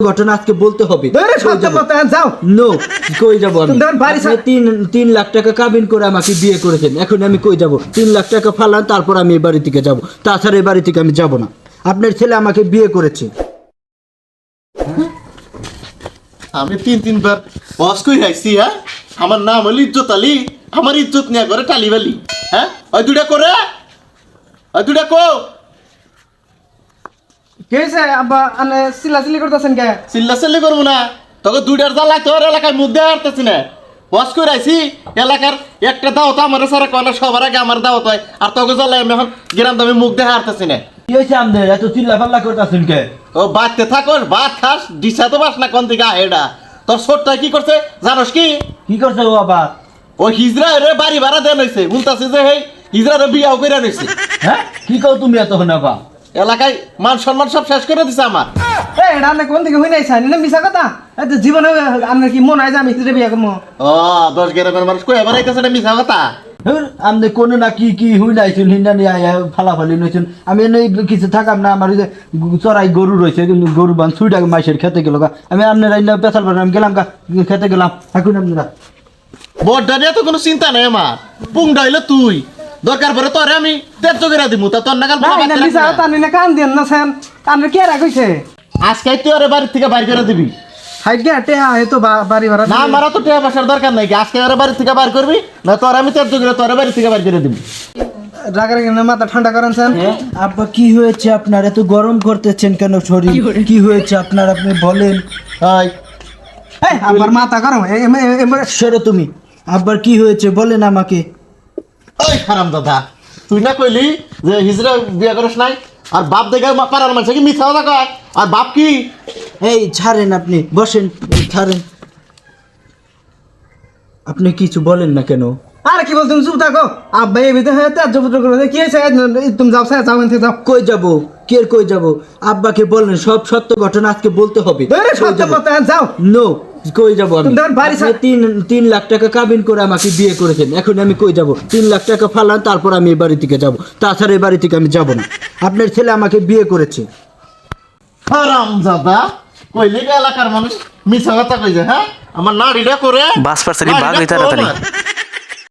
ঘটনা আজকে বলতে হবে। যাও নো, কই যাব আমি? বাড়ি আপনি 3 লাখ টাকা কাবিন করে আমাকে বিয়ে করেছেন, এখন আমি কই যাব? 3 লাখ টাকা ফালান, তারপর আমি এই বাড়ি থেকে যাব। তাছাড়া এই বাড়ি থেকে আমি যাব না। আপনার ছেলে আমাকে বিয়ে করেছে। আমি 3-3 বার বস কই রাখছি। হ্যাঁ, আমার নাম হলো ইজ্জত আলী, আমার ইজ্জত নিয়ে করে টালিবালি। হ্যাঁ, ওই দুটা করে, ওই দুটা কো কে হইছে আব্বা আনে চিল্লাচিল্লি করতেছেন কে? চিল্লাচিল্লি করবো না, তোকে দুইটার জ্বালা তোর এলাকায় মুদ্দে হারতেছি না। বস কই রাখছি এলাকার একটা দাওয়াত আমার সারা কয়না সবার আগে আমার দাওয়াত হয়, আর তোকে জ্বালায় আমি এখন গ্রাম দামে মুখ দেখা হারতেছি না। কি হয়েছে আমাদের এত চিল্লা ফাল্লা করতেছেন কে? ও বাড়তে থাকোস, ভাত খাস, দিশা তো পাস না কোন দিকে আহেডা। তোর ছোটটা কি করছে জানোস কি? কি করছে ও আবার? ও হিজরা রে বাড়ি ভাড়া দেন হয়েছে, বলতেছে যে হেই হিজরা রে বিয়াও করে নিয়েছে। হ্যাঁ, কি কও তুমি এতক্ষণ আবার? এলাকায় মান সম্মান সব শেষ করে দিছে আমার। এই এটা আনে কোন থেকে হই নাই ছাই না মিছা কথা। এই তো জীবনে আনে কি মন হয় যে আমি হিজড়ে বিয়া করবো? ও 10 গ্রামের মানুষ কই এবার আইতাছে না মিছা কথা। আমনে কোন না কি কি হুই নাইছুন হিন্ডা নিয়ে আয়া ফালাফালি নইছুন। আমি এনে কিছু থাকাম না, আমার ওই যে চড়াই গরু রয়েছে, কিন্তু গরু বান ছুইটা মাইসের খেতে গেল গা। আমি আপনার আইনা পেছাল পার আমি গেলাম গা, খেতে গেলাম। এখন আপনারা বড়টা নিয়ে তো কোনো চিন্তা নেই আমার, পুংটা হইলো তুই। দরকার পরে তোরে আমি তেজ করে দিমু, তা তোর নাগাল না না মিছা কথা নিলে কান দেন না সেন। কানে কে রাখইছে? আজকে তুই ওরে বাড়ি থেকে বাইর করে দিবি। হাইগে টেহা এতো বাড়ি ভাড়া না আমারা তো টাকা পয়সার দরকার নাই, আজকে ওরে বাড়ি থেকে বাইর করবি না, তোর আমি তেজ করে তোরে বাড়ি থেকে বাইর করে দিবি। রাগার কেন মাথা ঠান্ডা করেন সেন। আব্বা কি হয়েছে আপনার? এত গরম করতেছেন কেন শরীর? কি হয়েছে আপনার আপনি বলেন। হাই এই আমার মাথা গরম সরো তুমি। আব্বার কি হয়েছে বলেন আমাকে। ওই হারাম দাদা, তুই না কইলি যে হিজরা বিয়া করিস নাই, আর বাপ দেখে পাড়ার মানুষ কি মিথ্যা কথা কয়? আর বাপ কি? এই ছাড়েন, আপনি বসেন, ছাড়েন। আপনি কিছু বলেন না কেন? আরে কি বল তুমি চুপ থাকো। আব্বা এই ভিতরে তেজ পুত্র করে কি হয়েছে? তুমি যাও স্যার যাও এনতে যাও। কই যাব? কে কই যাব? আব্বাকে বলেন সব সত্য ঘটনা আজকে বলতে হবে। ধরে সত্য কথা যাও। নো, কই যাব আমি? তুমি বাড়ি আপনি 3 লাখ টাকা কাবিন করে আমাকে বিয়ে করেছেন, এখন আমি কই যাব? 3 লাখ টাকা ফালান, তারপর আমি এই বাড়ি থেকে যাব। তাছাড়া এই বাড়ি থেকে আমি যাব না। আপনার ছেলে আমাকে বিয়ে করেছে। হারাম দাদা, কইলি এলাকার মানুষ মিথ্যা কথা কইছে। হ্যাঁ, আমার নাড়িটা করে বাস পার্সেলি বাঘ হইতে তাড়াতাড়ি।